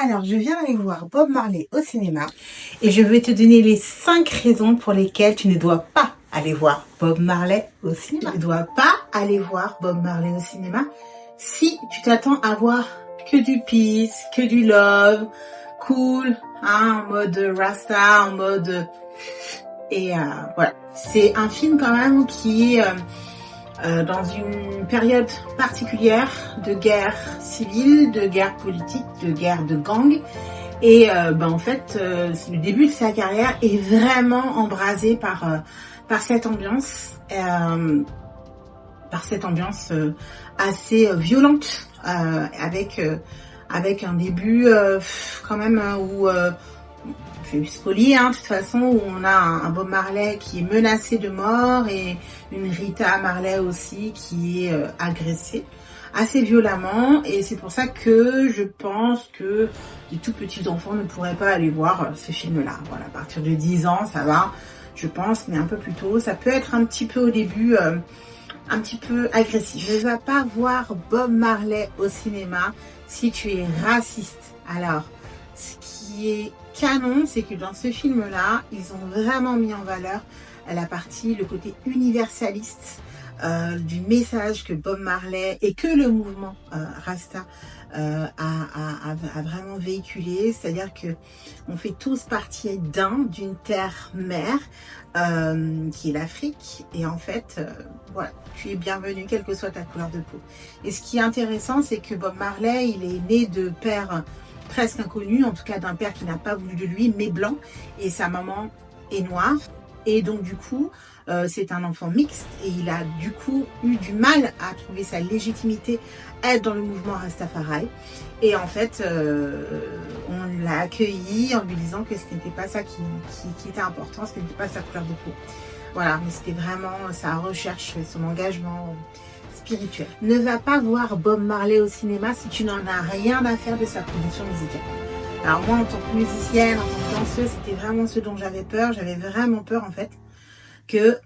Alors, je viens d'aller voir Bob Marley au cinéma et je vais te donner les 5 raisons pour lesquelles tu ne dois pas aller voir Bob Marley au cinéma. Tu ne dois pas aller voir Bob Marley au cinéma si tu t'attends à voir que du peace, que du love, cool, hein, en mode Rasta, en mode... voilà. C'est un film quand même qui est... dans une période particulière de guerre civile, de guerre politique, de guerre de gang. Et en fait, le début de sa carrière est vraiment embrasé par cette ambiance, assez violente, avec un début quand même où je vais spoiler, de toute façon, où on a un Bob Marley qui est menacé de mort et une Rita Marley aussi qui est agressée assez violemment. Et c'est pour ça que je pense que les tout petits enfants ne pourraient pas aller voir ce film-là. Voilà, à partir de 10 ans, ça va, je pense, mais un peu plus tôt. Ça peut être un petit peu au début... un petit peu agressif. Ne va pas voir Bob Marley au cinéma si tu es raciste. Alors, ce qui est canon, c'est que dans ce film-là, ils ont vraiment mis en valeur le côté universaliste du message que Bob Marley et que le mouvement Rasta a vraiment véhiculé. C'est-à-dire que on fait tous partie d'une terre-mère qui est l'Afrique, et en fait voilà, tu es bienvenu quelle que soit ta couleur de peau. Et ce qui est intéressant, c'est que Bob Marley, il est né de père presque inconnu, en tout cas d'un père qui n'a pas voulu de lui, mais blanc, et sa maman est noire. Et donc du coup, c'est un enfant mixte, et il a du coup eu du mal à trouver sa légitimité à être dans le mouvement Rastafari. Et en fait, on l'a accueilli en lui disant que ce n'était pas ça qui était important, ce n'était pas sa couleur de peau. Voilà, mais c'était vraiment sa recherche, son engagement spirituel. Ne va pas voir Bob Marley au cinéma si tu n'en as rien à faire de sa production musicale. Alors moi, en tant que musicienne, en tant que danseuse, c'était vraiment ce dont j'avais peur. J'avais vraiment peur en fait que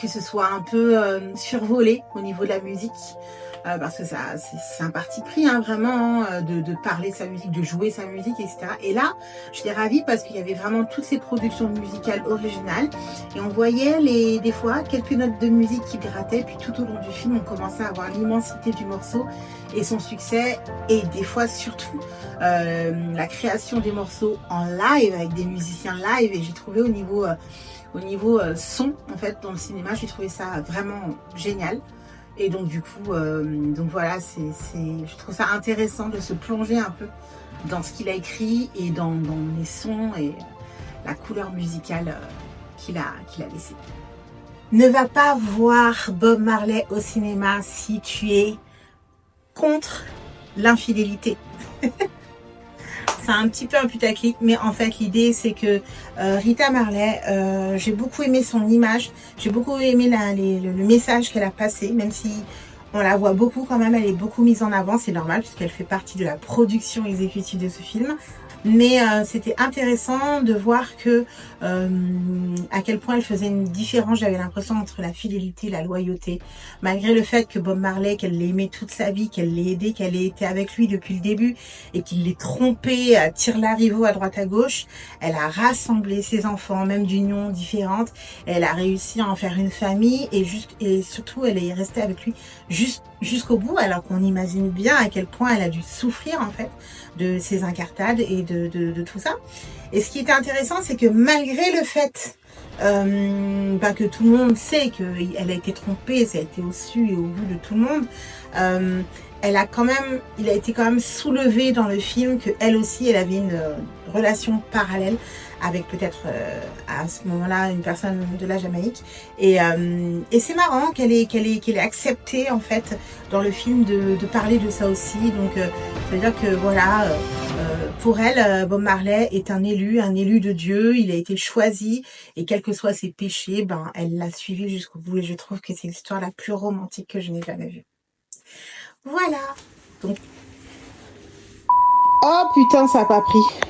ce soit un peu survolé au niveau de la musique. Parce que c'est un parti pris vraiment de parler de sa musique, de jouer sa musique, etc. Et là, j'étais ravie parce qu'il y avait vraiment toutes ces productions musicales originales, et on voyait des fois quelques notes de musique qui grattaient, puis tout au long du film, on commençait à voir l'immensité du morceau et son succès, et des fois surtout la création des morceaux en live avec des musiciens live. Et j'ai trouvé au niveau son, en fait, dans le cinéma, j'ai trouvé ça vraiment génial. Et donc du coup, voilà, je trouve ça intéressant de se plonger un peu dans ce qu'il a écrit et dans les sons et la couleur musicale qu'il a laissée. Ne va pas voir Bob Marley au cinéma si tu es contre l'infidélité. C'est un petit peu un putaclic, mais en fait l'idée c'est que Rita Marley, j'ai beaucoup aimé son image, j'ai beaucoup aimé le message qu'elle a passé, même si on la voit beaucoup quand même, elle est beaucoup mise en avant, c'est normal puisqu'elle fait partie de la production exécutive de ce film. Mais c'était intéressant de voir que à quel point elle faisait une différence, j'avais l'impression, entre la fidélité et la loyauté. Malgré le fait que Bob Marley, qu'elle l'aimait toute sa vie, qu'elle l'ait aidé, qu'elle ait été avec lui depuis le début et qu'il l'ait trompé à tire-larigot à droite à gauche, elle a rassemblé ses enfants, même d'unions différentes. Elle a réussi à en faire une famille, et surtout elle est restée avec lui jusqu'au bout, alors qu'on imagine bien à quel point elle a dû souffrir en fait de ses incartades et de tout ça. Et ce qui était intéressant, c'est que malgré le fait que tout le monde sait qu'elle a été trompée, ça a été au su et au vu de tout le monde, il a été quand même soulevé dans le film qu'elle aussi, elle avait une relation parallèle avec peut-être à ce moment-là une personne de la Jamaïque, et c'est marrant qu'elle ait accepté en fait dans le film de parler de ça aussi. Donc ça veut dire que voilà, pour elle, Bob Marley est un élu de Dieu, il a été choisi, et quels que soient ses péchés, elle l'a suivi jusqu'au bout, et je trouve que c'est l'histoire la plus romantique que je n'ai jamais vue. Voilà. Donc... Oh putain, ça n'a pas pris.